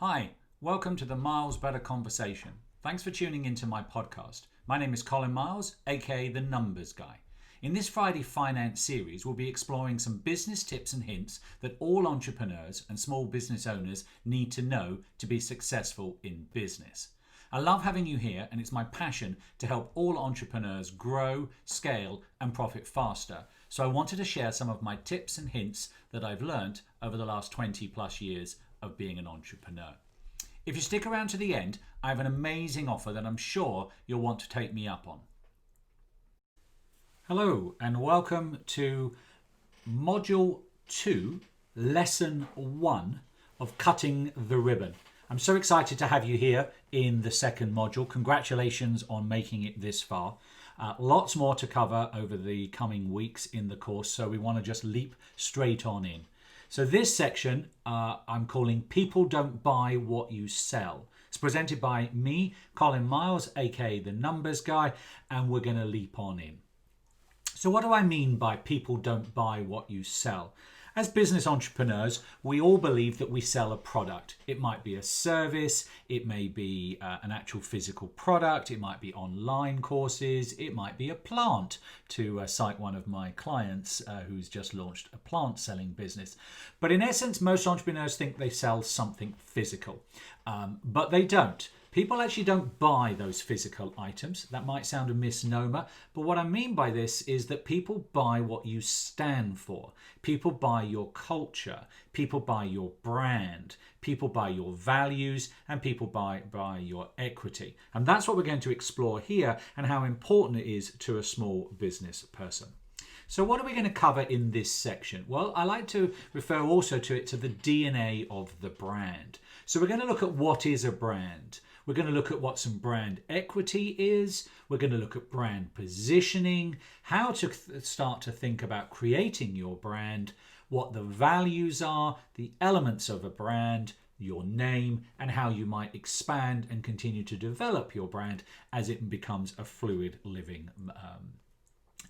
Hi, welcome to the Miles Better Conversation. Thanks for tuning into my podcast. My name is Colin Miles, aka The Numbers Guy. In this Friday Finance series, we'll be exploring some business tips and hints that all entrepreneurs and small business owners need to know to be successful in business. I love having you here, and it's my passion to help all entrepreneurs grow, scale, and profit faster. So I wanted to share some of my tips and hints that I've learned over the last 20 plus years of being an entrepreneur. If you stick around to the end, I have an amazing offer that I'm sure you'll want to take me up on. Hello and welcome to Module 2, Lesson 1 of Cutting the Ribbon. I'm so excited to have you here in the second module. Congratulations on making it this far. Lots more to cover over the coming weeks in the course, so we want to just leap straight on in. So this section I'm calling People Don't Buy What You Sell. It's presented by me, Colin Miles, aka The Numbers Guy, and we're going to leap on in. So what do I mean by people don't buy what you sell? As business entrepreneurs, we all believe that we sell a product. It might be a service, it may be an actual physical product, it might be online courses, it might be a plant, to cite one of my clients who's just launched a plant selling business. But in essence, most entrepreneurs think they sell something physical, but they don't. People actually don't buy those physical items. That might sound a misnomer, but what I mean by this is that people buy what you stand for. People buy your culture. People buy your brand. People buy your values, and people buy your equity. And that's what we're going to explore here, and how important it is to a small business person. So what are we going to cover in this section? Well, I like to refer also to the DNA of the brand. So we're going to look at what is a brand. We're going to look at what some brand equity is. We're going to look at brand positioning, how to start to think about creating your brand, what the values are, the elements of a brand, your name, and how you might expand and continue to develop your brand as it becomes a fluid living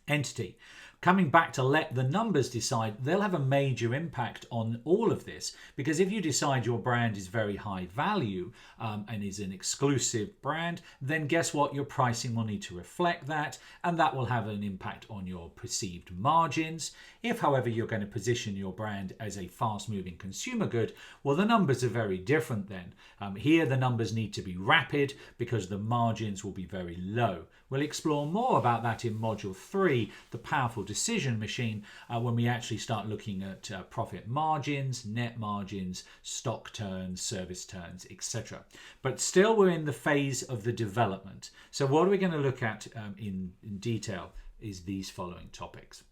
entity. Coming back to let the numbers decide, they'll have a major impact on all of this, because if you decide your brand is very high value and is an exclusive brand, then guess what? Your pricing will need to reflect that, and that will have an impact on your perceived margins. If, however, you're going to position your brand as a fast-moving consumer good, well, the numbers are very different then. Here, the numbers need to be rapid because the margins will be very low. We'll explore more about that in Module 3, the powerful decision machine, when we actually start looking at profit margins, net margins, stock turns, service turns, etc. But still, we're in the phase of the development. So what are we going to look at in detail is these following topics.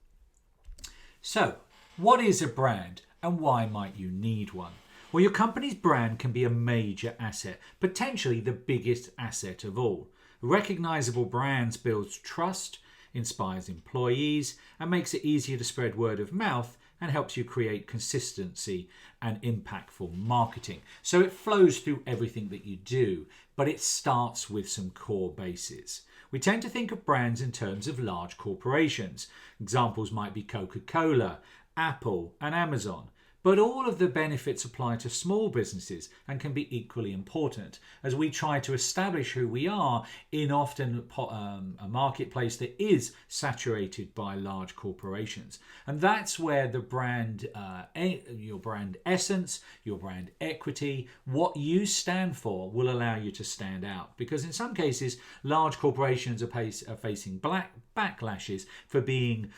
So, what is a brand and why might you need one? Well, your company's brand can be a major asset, potentially the biggest asset of all. Recognizable brands builds trust, inspires employees, and makes it easier to spread word of mouth, and helps you create consistency and impactful marketing. So it flows through everything that you do, but it starts with some core bases. We tend to think of brands in terms of large corporations. Examples might be Coca-Cola, Apple, and Amazon. But all of the benefits apply to small businesses and can be equally important as we try to establish who we are in often a marketplace that is saturated by large corporations. And that's where the brand, your brand essence, your brand equity, what you stand for will allow you to stand out. Because in some cases, large corporations are facing backlashes for being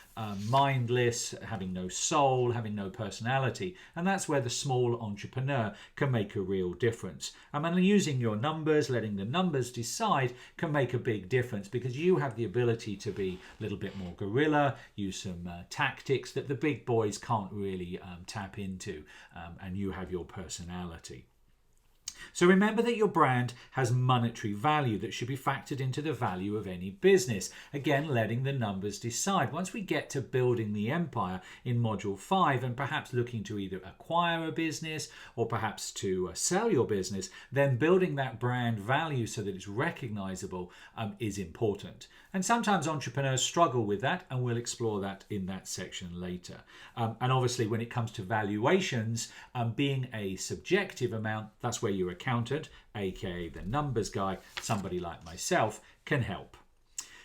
mindless, having no soul, having no personality. And that's where the small entrepreneur can make a real difference. And using your numbers, letting the numbers decide, can make a big difference, because you have the ability to be a little bit more guerrilla, use some tactics that the big boys can't really tap into, and you have your personality. So remember that your brand has monetary value that should be factored into the value of any business. Again, letting the numbers decide. Once we get to building the empire in Module 5 and perhaps looking to either acquire a business or perhaps to sell your business, then building that brand value so that it's recognizable is important. And sometimes entrepreneurs struggle with that, and we'll explore that in that section later. And obviously when it comes to valuations, being a subjective amount, that's where your your accountant, aka the numbers guy, somebody like myself, can help.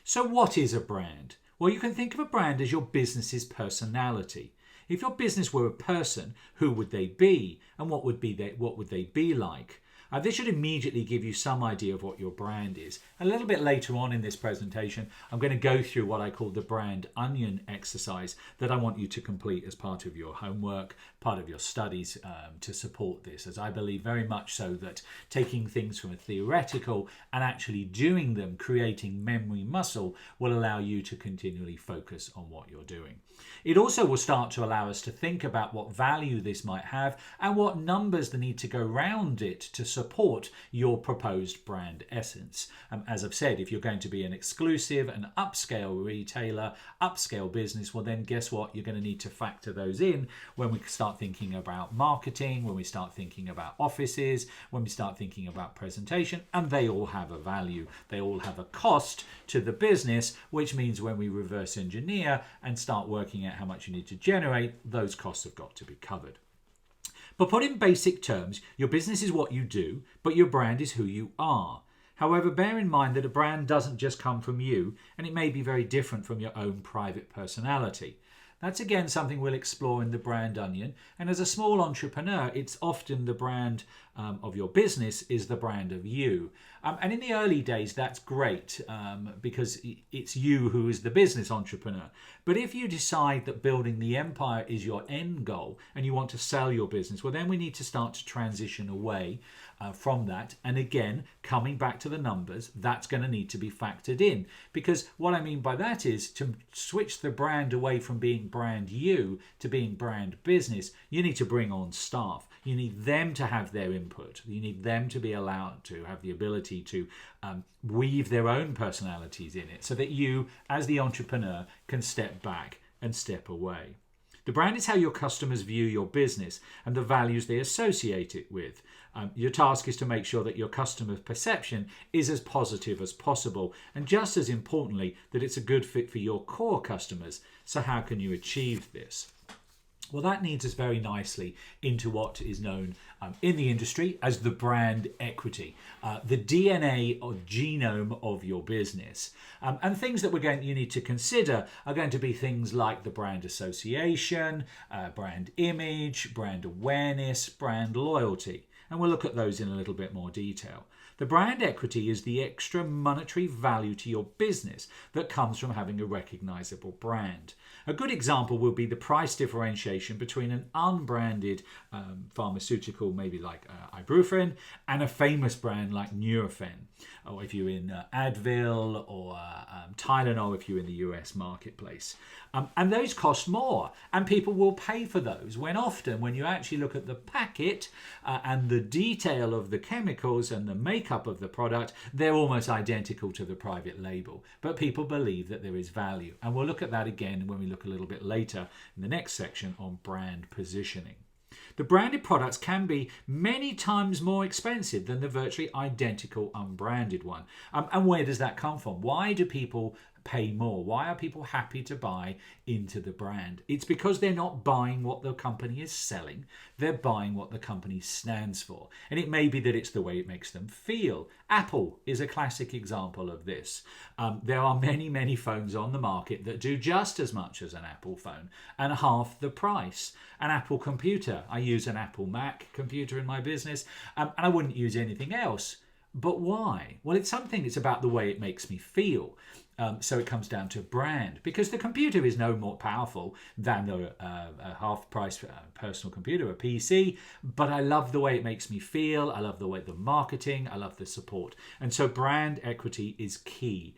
So what is a brand? Well, you can think of a brand as your business's personality. If your business were a person, who would they be, and what would they be like? This should immediately give you some idea of what your brand is. A little bit later on in this presentation, I'm going to go through what I call the brand onion exercise that I want you to complete as part of your homework, part of your studies to support this, as I believe very much so that taking things from a theoretical and actually doing them, creating memory muscle, will allow you to continually focus on what you're doing. It also will start to allow us to think about what value this might have and what numbers there need to go around it to support your proposed brand essence. As I've said, if you're going to be an exclusive, an upscale retailer, upscale business, well then guess what? You're going to need to factor those in when we start thinking about marketing, when we start thinking about offices, when we start thinking about presentation, and they all have a value. They all have a cost to the business, which means when we reverse engineer and start working out how much you need to generate, those costs have got to be covered. But put in basic terms, your business is what you do, but your brand is who you are. However, bear in mind that a brand doesn't just come from you, and it may be very different from your own private personality. That's again something we'll explore in the brand onion. And as a small entrepreneur, it's often the brand of your business is the brand of you. And in the early days, that's great because it's you who is the business entrepreneur. But if you decide that building the empire is your end goal and you want to sell your business, well, then we need to start to transition away from that. And again, coming back to the numbers, that's going to need to be factored in. Because what I mean by that is to switch the brand away from being brand you to being brand business, you need to bring on staff. You need them to have their input. You need them to be allowed to have the ability to weave their own personalities in it so that you, as the entrepreneur, can step back and step away. The brand is how your customers view your business and the values they associate it with. Your task is to make sure that your customer's perception is as positive as possible, and just as importantly, that it's a good fit for your core customers. So how can you achieve this? Well, that leads us very nicely into what is known in the industry as the brand equity, the DNA or genome of your business. And things that you need to consider are going to be things like the brand association, brand image, brand awareness, brand loyalty. And we'll look at those in a little bit more detail. The brand equity is the extra monetary value to your business that comes from having a recognizable brand. A good example will be the price differentiation between an unbranded pharmaceutical, maybe like ibuprofen, and a famous brand like Nurofen, or if you're in Advil, or Tylenol if you're in the US marketplace. And those cost more, and people will pay for those, when often when you actually look at the packet and the detail of the chemicals and the makeup of the product, they're almost identical to the private label. But people believe that there is value. And we'll look at that again when we look a little bit later in the next section on brand positioning. The branded products can be many times more expensive than the virtually identical unbranded one. And where does that come from? Why do people pay more? Why are people happy to buy into the brand? It's because they're not buying what the company is selling. They're buying what the company stands for. And it may be that it's the way it makes them feel. Apple is a classic example of this. There are many, many phones on the market that do just as much as an Apple phone and half the price. An Apple computer. I use an Apple Mac computer in my business, and I wouldn't use anything else. But why? Well, it's about the way it makes me feel. So it comes down to brand, because the computer is no more powerful than a half-price personal computer, a PC, but I love the way it makes me feel. I love the way the marketing, I love the support. And so brand equity is key.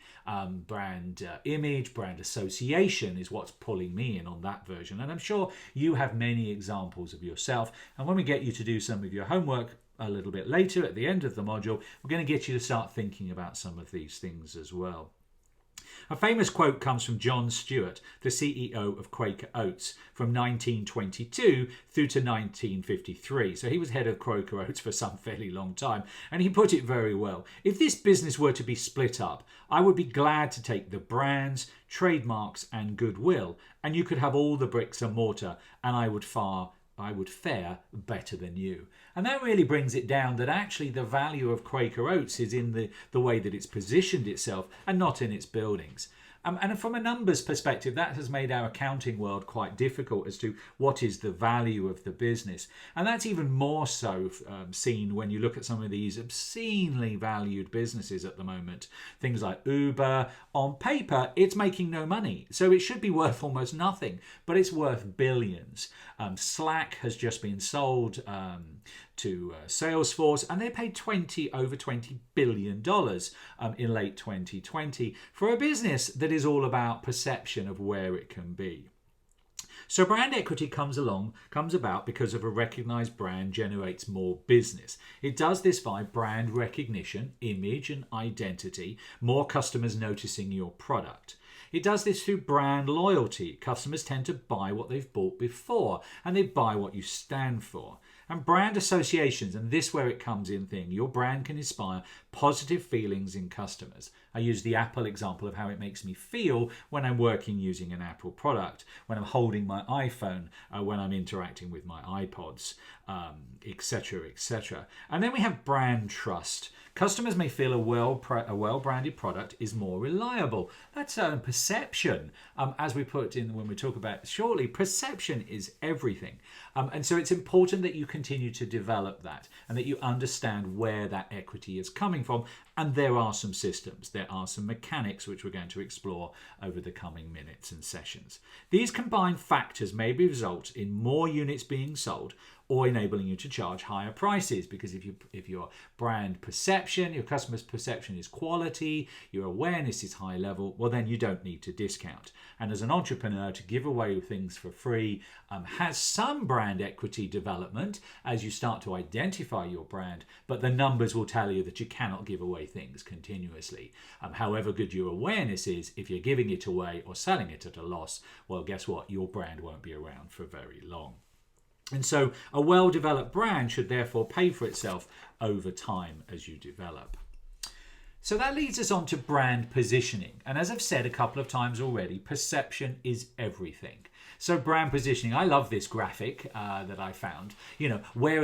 Brand image, brand association is what's pulling me in on that version. And I'm sure you have many examples of yourself. And when we get you to do some of your homework a little bit later at the end of the module, we're going to get you to start thinking about some of these things as well. A famous quote comes from John Stewart, the CEO of Quaker Oats, from 1922 through to 1953. So he was head of Quaker Oats for some fairly long time, and he put it very well. If this business were to be split up, I would be glad to take the brands, trademarks and goodwill, and you could have all the bricks and mortar, and I would far would fare better than you. And that really brings it down that actually the value of Quaker Oats is in the way that it's positioned itself and not in its buildings. And from a numbers perspective, that has made our accounting world quite difficult as to what is the value of the business. And that's even more so seen when you look at some of these obscenely valued businesses at the moment. Things like Uber, on paper, it's making no money. So it should be worth almost nothing, but it's worth billions. Slack has just been sold to Salesforce, and they paid over $20 billion in late 2020 for a business that is all about perception of where it can be. So brand equity comes about because of a recognized brand generates more business. It does this by brand recognition, image and identity, more customers noticing your product. It does this through brand loyalty. Customers tend to buy what they've bought before, and they buy what you stand for. And brand associations, and this where it comes in thing, your brand can inspire positive feelings in customers. I use the Apple example of how it makes me feel when I'm working using an Apple product, when I'm holding my iPhone, when I'm interacting with my iPods, etc., etc. And then we have brand trust. Customers may feel a well-branded product is more reliable. That's a perception. As we put in when we talk about it shortly, perception is everything. And so it's important that you continue to develop that and that you understand where that equity is coming from. And there are some systems, there are some mechanics which we're going to explore over the coming minutes and sessions. These combined factors may result in more units being sold or enabling you to charge higher prices, because if your brand perception, your customer's perception is quality, your awareness is high level, well then you don't need to discount. And as an entrepreneur, to give away things for free has some brand equity development as you start to identify your brand, but the numbers will tell you that you cannot give away things continuously. However good your awareness is, if you're giving it away or selling it at a loss, well guess what, your brand won't be around for very long. And so a well-developed brand should therefore pay for itself over time as you develop. So that leads us on to brand positioning. And as I've said a couple of times already, perception is everything. So brand positioning, I love this graphic that I found. You know, where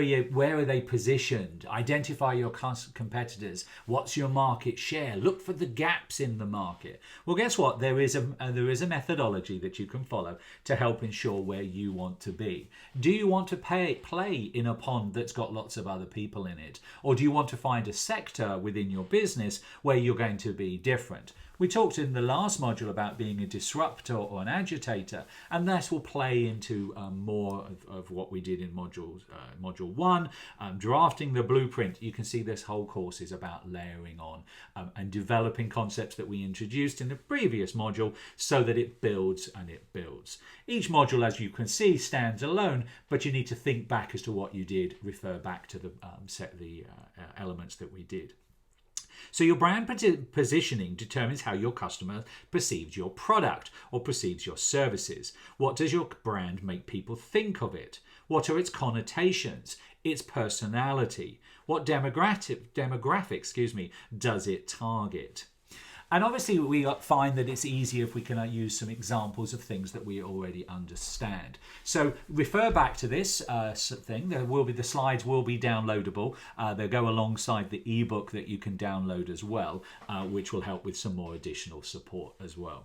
are they positioned? Identify your competitors. What's your market share? Look for the gaps in the market. Well, guess what? There is a methodology that you can follow to help ensure where you want to be. Do you want to play in a pond that's got lots of other people in it? Or do you want to find a sector within your business where you're going to be different? We talked in the last module about being a disruptor or an agitator, and that will play into more of what we did in module 1, drafting the blueprint. You can see this whole course is about layering on and developing concepts that we introduced in the previous module so that it builds and it builds. Each module, as you can see, stands alone, but you need to think back as to what you did, refer back to the elements that we did. So your brand positioning determines how your customer perceives your product or perceives your services. What does your brand make people think of it? What are its connotations, its personality? What demographic, does it target? And obviously we find that it's easier if we can use some examples of things that we already understand. So refer back to this thing. The slides will be downloadable. They'll go alongside the ebook that you can download as well, which will help with some more additional support as well.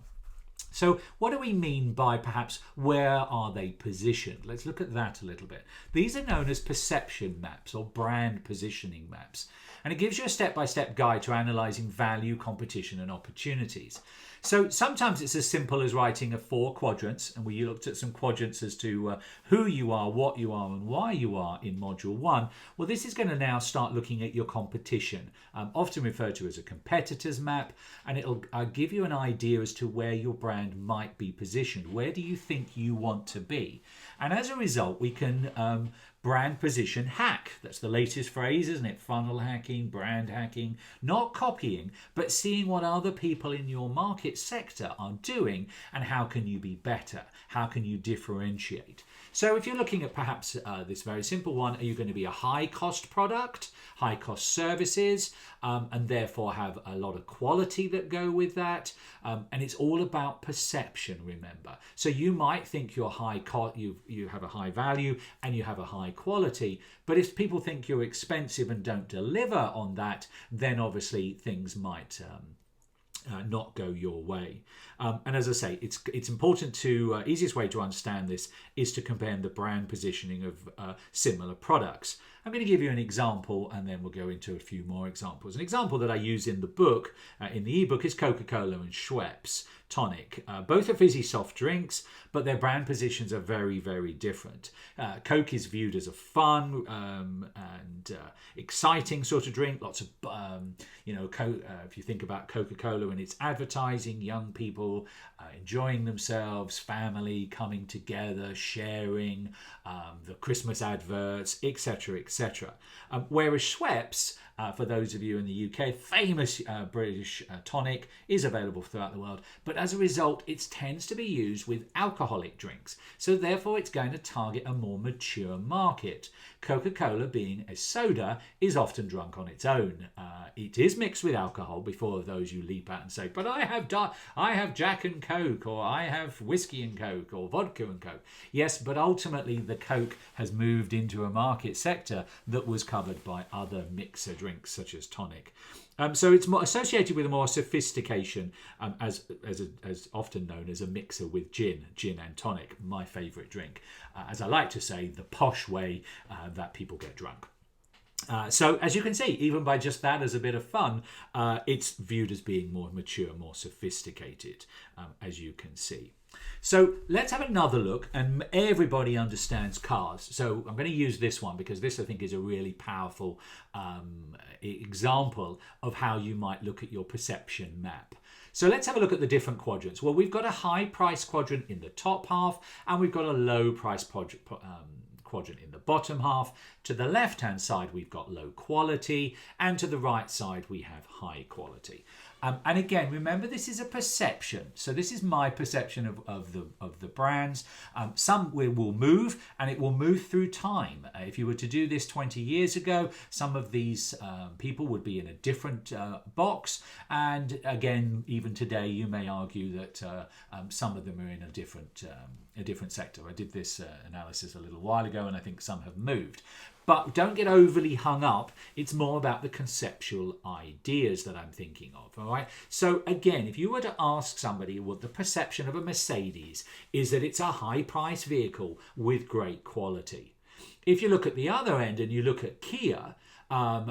So what do we mean by perhaps where are they positioned? Let's look at that a little bit. These are known as perception maps or brand positioning maps. And it gives you a step-by-step guide to analysing value, competition and opportunities. So sometimes it's as simple as writing 4 quadrants, and we looked at some quadrants as to who you are, what you are and why you are in module 1. Well, this is going to now start looking at your competition, often referred to as a competitors map, and it'll give you an idea as to where your brand might be positioned. Where do you think you want to be? And as a result, we can brand position hack. That's the latest phrase, isn't it? Funnel hacking, brand hacking, not copying, but seeing what other people in your market sector are doing and how can you be better? How can you differentiate? So if you're looking at perhaps this very simple one, are you going to be a high cost product, high cost services, and therefore have a lot of quality that go with that? And it's all about perception, remember. So you might think you're you have a high value and you have a high quality, but if people think you're expensive and don't deliver on that, then obviously things might not go your way. And as I say, it's important to, easiest way to understand this is to compare the brand positioning of similar products. I'm going to give you an example and then we'll go into a few more examples. An example that I use in the book, in the ebook, is Coca-Cola and Schweppes tonic. Both are fizzy soft drinks, but their brand positions are very, very different. Coke is viewed as a fun and exciting sort of drink. Lots of, if you think about Coca-Cola and its advertising, young people enjoying themselves, family coming together, sharing, the Christmas adverts, etc., etc. Whereas Schweppes, for those of you in the UK, famous British tonic, is available throughout the world, but as a result it tends to be used with alcoholic drinks, so therefore it's going to target a more mature market. Coca-Cola, being a soda, is often drunk on its own. It is mixed with alcohol before those you leap at and say, but I have Jack and Coke, or I have whiskey and Coke, or vodka and Coke. Yes, but ultimately the Coke has moved into a market sector that was covered by other mixer drinks such as tonic. So it's more associated with a more sophistication, as often known as a mixer with gin and tonic, my favourite drink. As I like to say, the posh way that people get drunk. So as you can see, even by just that as a bit of fun, it's viewed as being more mature, more sophisticated, as you can see. So let's have another look, and everybody understands cars. So I'm going to use this one because this I think is a really powerful example of how you might look at your perception map. So let's have a look at the different quadrants. Well, we've got a high price quadrant in the top half, and we've got a low price quadrant in the bottom half. To the left hand side we've got low quality, and to the right side we have high quality. And again, remember, this is a perception. So this is my perception of the brands. Some will move, and it will move through time. If you were to do this 20 years ago, some of these people would be in a different box. And again, even today, you may argue that some of them are in a different sector. I did this analysis a little while ago, and I think some have moved. But don't get overly hung up. It's more about the conceptual ideas that I'm thinking of, all right? So again, if you were to ask somebody what the perception of a Mercedes is, that it's a high-priced vehicle with great quality. If you look at the other end and you look at Kia,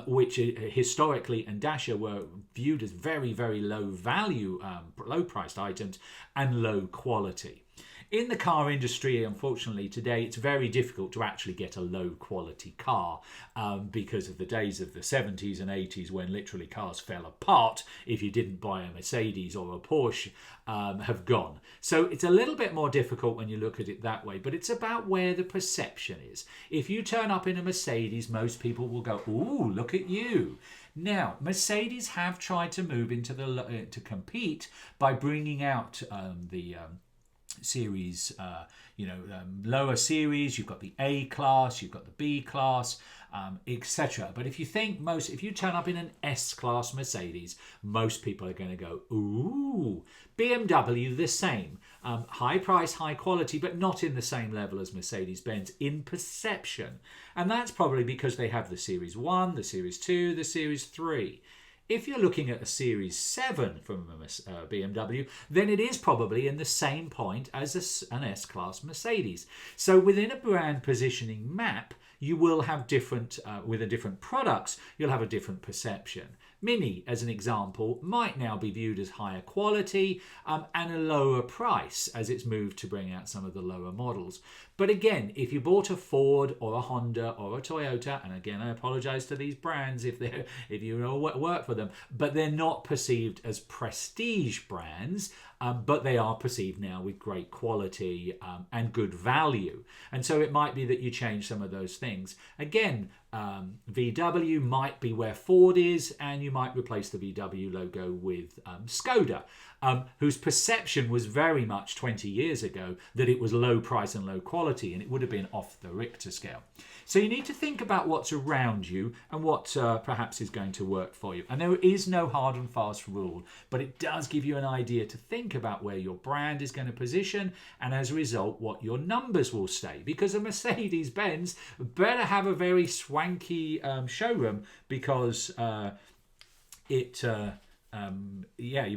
which historically and Dacia were viewed as very, very low value, low-priced items and low quality. In the car industry, unfortunately, today it's very difficult to actually get a low-quality car because of the days of the 70s and 80s when literally cars fell apart if you didn't buy a Mercedes or a Porsche have gone. So it's a little bit more difficult when you look at it that way, but it's about where the perception is. If you turn up in a Mercedes, most people will go, "Ooh, look at you." Now, Mercedes have tried to move into to compete by bringing out the series, lower series. You've got the A class, you've got the B class, etc. But if you turn up in an S class Mercedes, most people are going to go, "Ooh." BMW the same, high price, high quality, but not in the same level as Mercedes-Benz in perception, and that's probably because they have the Series 1, the Series 2, the Series 3. If you're looking at a Series 7 from BMW, then it is probably in the same point as an S-Class Mercedes. So within a brand positioning map, you will have different, with the different products, you'll have a different perception. Mini, as an example, might now be viewed as higher quality and a lower price as it's moved to bring out some of the lower models. But again, if you bought a Ford or a Honda or a Toyota, and again, I apologize to these brands if you work for them, but they're not perceived as prestige brands, but they are perceived now with great quality and good value. And so it might be that you change some of those things. Again, VW might be where Ford is, and you might replace the VW logo with Skoda, whose perception was very much 20 years ago that it was low price and low quality, and it would have been off the Richter scale. So you need to think about what's around you and what perhaps is going to work for you. And there is no hard and fast rule, but it does give you an idea to think about where your brand is going to position, and as a result, what your numbers will stay. Because a Mercedes-Benz better have a very swanky showroom, because you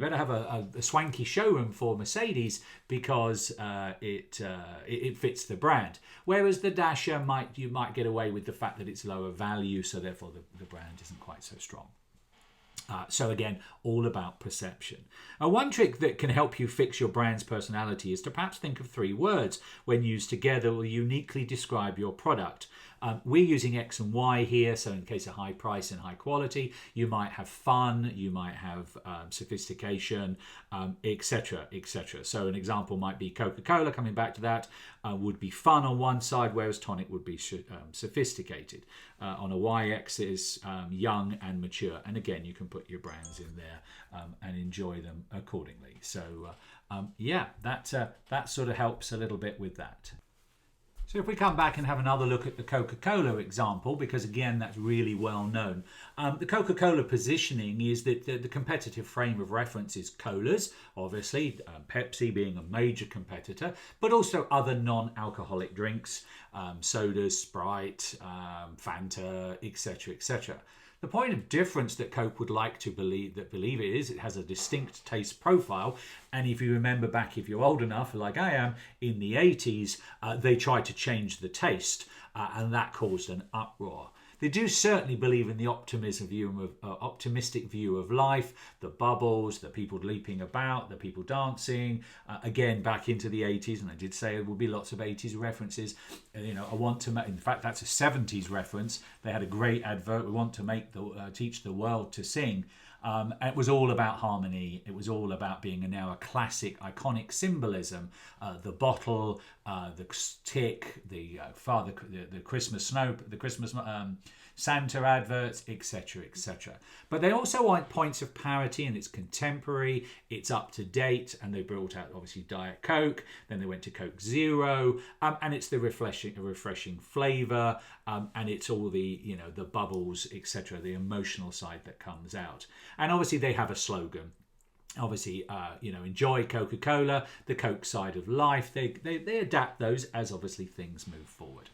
better have a swanky showroom for Mercedes, because it fits the brand. Whereas the Dacia you might get away with the fact that it's lower value, so therefore the brand isn't quite so strong. So again, all about perception. One trick that can help you fix your brand's personality is to perhaps think of 3 words when used together will uniquely describe your product. We're using X and Y here, so in case of high price and high quality, you might have fun, you might have sophistication, etc., etc. So an example might be Coca-Cola, coming back to that, would be fun on one side, whereas tonic would be sophisticated. On a Y-axis, young and mature. And again, you can put your brands in there and enjoy them accordingly. So that sort of helps a little bit with that. So if we come back and have another look at the Coca-Cola example, because again, that's really well known. The Coca-Cola positioning is that the competitive frame of reference is colas, obviously, Pepsi being a major competitor, but also other non-alcoholic drinks, sodas, Sprite, Fanta, etc., etc. The point of difference that Coke would like to believe it is, it has a distinct taste profile. And if you remember back, if you're old enough, like I am, in the 80s, they tried to change the taste, and that caused an uproar. They do certainly believe in the optimistic view of life, the bubbles, the people leaping about, the people dancing. Again, back into the 80s, and I did say there will be lots of 80s references. In fact, that's a 70s reference. They had a great advert. We want to teach the world to sing. And it was all about harmony. It was all about being now a classic, iconic symbolism. The bottle, the tick, the Christmas snow, the Christmas Santa adverts, etc., etc. But they also want points of parity, and it's contemporary, it's up to date, and they brought out obviously Diet Coke. Then they went to Coke Zero, and it's the refreshing flavour, and it's all the the bubbles, etc. The emotional side that comes out, and obviously they have a slogan. Obviously, enjoy Coca-Cola, the Coke side of life. They adapt those as obviously things move forward.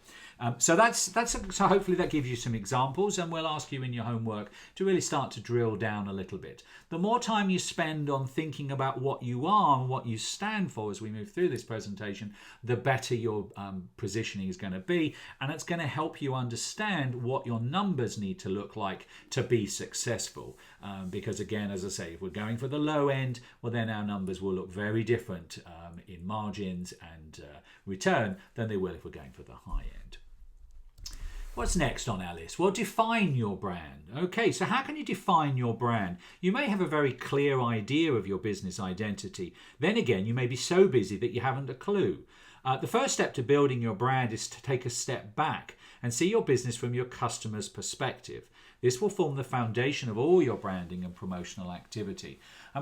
So hopefully that gives you some examples, and we'll ask you in your homework to really start to drill down a little bit. The more time you spend on thinking about what you are and what you stand for as we move through this presentation, the better your positioning is going to be, and it's going to help you understand what your numbers need to look like to be successful. Because again, as I say, if we're going for the low end, well then our numbers will look very different in margins and return than they will if we're going for the high end. What's next on our list? Well, define your brand. Okay, so how can you define your brand? You may have a very clear idea of your business identity. Then again, you may be so busy that you haven't a clue. The first step to building your brand is to take a step back and see your business from your customer's perspective. This will form the foundation of all your branding and promotional activity.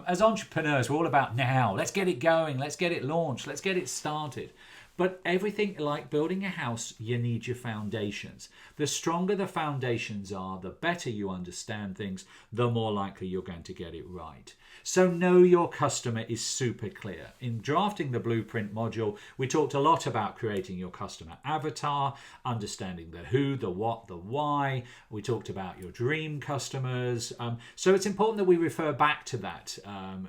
As entrepreneurs, we're all about now. Let's get it going. Let's get it launched. Let's get it started. But everything like building a house, you need your foundations. The stronger the foundations are, the better you understand things, the more likely you're going to get it right. So know your customer is super clear. In drafting the blueprint module, we talked a lot about creating your customer avatar, understanding the who, the what, the why. We talked about your dream customers. So it's important that we refer back to that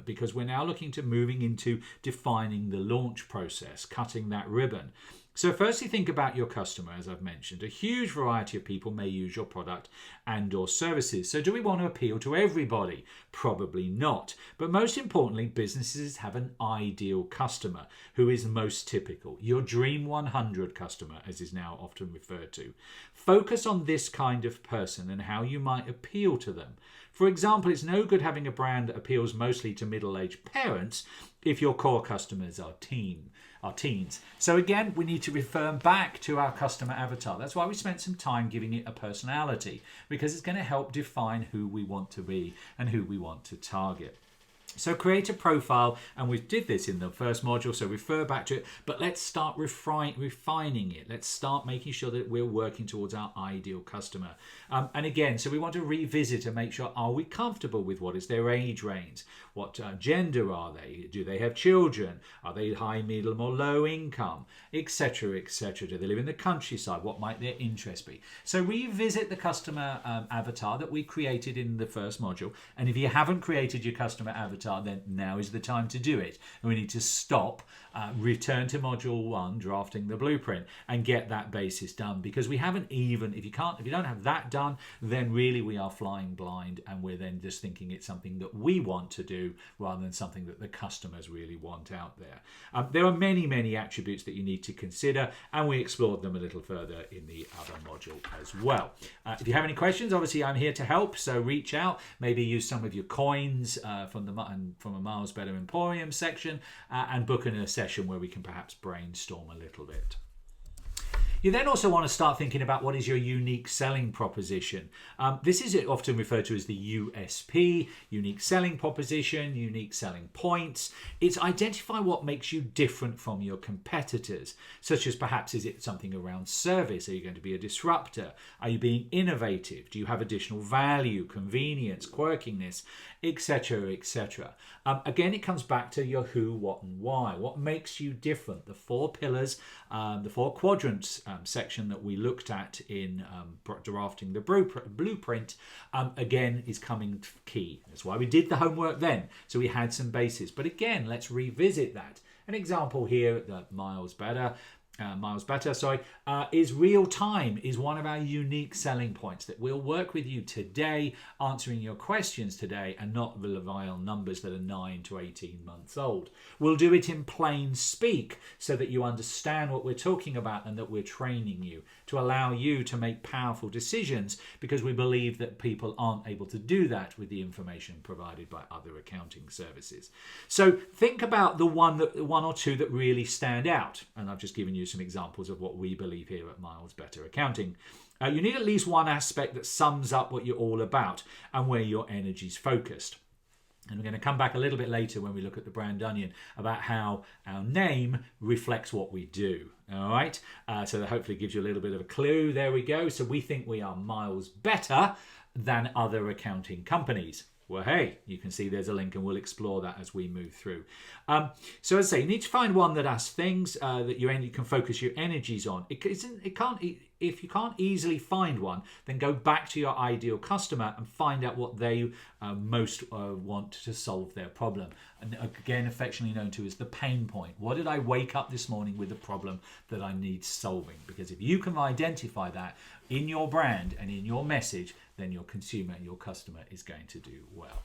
because we're now looking to moving into defining the launch process, cutting that ribbon. So firstly, think about your customer. As I've mentioned, a huge variety of people may use your product and or services. So do we want to appeal to everybody? Probably not. But most importantly, businesses have an ideal customer who is most typical. Your dream 100 customer, as is now often referred to. Focus on this kind of person and how you might appeal to them. For example, it's no good having a brand that appeals mostly to middle-aged parents if your core customers are teen. our teens. So again, we need to refer back to our customer avatar. That's why we spent some time giving it a personality, because it's going to help define who we want to be and who we want to target. So create a profile, and we did this in the first module, so refer back to it, but let's start refining it. Let's start making sure that we're working towards our ideal customer. And again, so we want to revisit and make sure, are we comfortable with what is their age range? What gender are they? Do they have children? Are they high, middle, or low income? Etc., etc. Do they live in the countryside? What might their interest be? So revisit the customer avatar that we created in the first module. And if you haven't created your customer avatar, then now is the time to do it. And we need to stop, return to module 1, drafting the blueprint, and get that basis done, because we haven't even, if you don't have that done, then really we are flying blind, and we're then just thinking it's something that we want to do rather than something that the customers really want out there. There are many attributes that you need to consider, and we explored them a little further in the other module as well. If you have any questions, obviously I'm here to help, so reach out, maybe use some of your coins from a Miles Better Emporium section, and book in a session where we can perhaps brainstorm a little bit. You then also want to start thinking about what is your unique selling proposition. This is often referred to as the USP, unique selling proposition, unique selling points. It's identify what makes you different from your competitors, such as perhaps is it something around service? Are you going to be a disruptor? Are you being innovative? Do you have additional value, convenience, quirkiness, etc., etc.? Again, it comes back to your who, what, and why. What makes you different? The 4 pillars, the 4 quadrants section that we looked at in drafting the blueprint, again, is coming key. That's why we did the homework then, so we had some basis. But again, let's revisit that. An example here at Miles Better, is real time is one of our unique selling points, that we'll work with you today, answering your questions today, and not rely on numbers that are 9 to 18 months old. We'll do it in plain speak so that you understand what we're talking about and that we're training you to allow you to make powerful decisions, because we believe that people aren't able to do that with the information provided by other accounting services. So think about the one or two that really stand out, and I've just given you some examples of what we believe here at Miles Better Accounting. You need at least one aspect that sums up what you're all about and where your energy's focused. And we're going to come back a little bit later when we look at the brand onion about how our name reflects what we do. All right, so that hopefully gives you a little bit of a clue. There we go. So we think we are miles better than other accounting companies. Well, hey, you can see there's a link, and we'll explore that as we move through. So as I say, you need to find one that has things that you can focus your energies on. If you can't easily find one, then go back to your ideal customer and find out what they most want to solve their problem. And again, affectionately known to as the pain point. What did I wake up this morning with a problem that I need solving? Because if you can identify that in your brand and in your message, then your consumer and your customer is going to do well.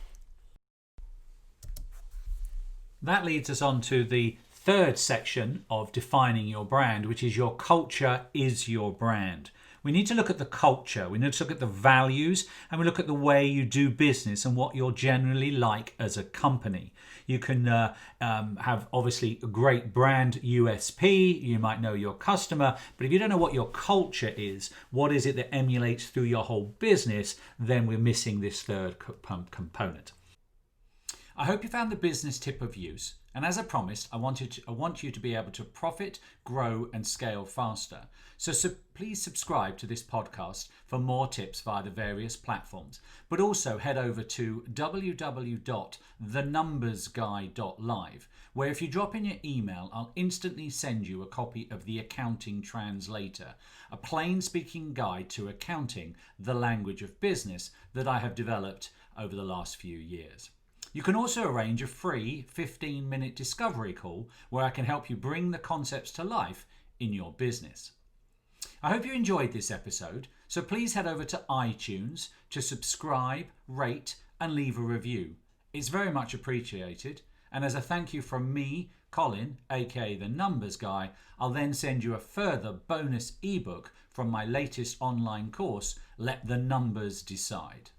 That leads us on to the third section of defining your brand, which is your culture is your brand. We need to look at the culture, we need to look at the values, and we look at the way you do business and what you're generally like as a company. You can have obviously a great brand USP, you might know your customer, but if you don't know what your culture is, what is it that emulates through your whole business, then we're missing this third component. I hope you found the business tip of use. And as I promised, I want you to be able to profit, grow, and scale faster. So please subscribe to this podcast for more tips via the various platforms. But also head over to www.thenumbersguy.live, where if you drop in your email, I'll instantly send you a copy of The Accounting Translator, a plain-speaking guide to accounting, the language of business, that I have developed over the last few years. You can also arrange a free 15-minute discovery call where I can help you bring the concepts to life in your business. I hope you enjoyed this episode, so please head over to iTunes to subscribe, rate, and leave a review. It's very much appreciated, and as a thank you from me, Colin, aka The Numbers Guy, I'll then send you a further bonus ebook from my latest online course, Let the Numbers Decide.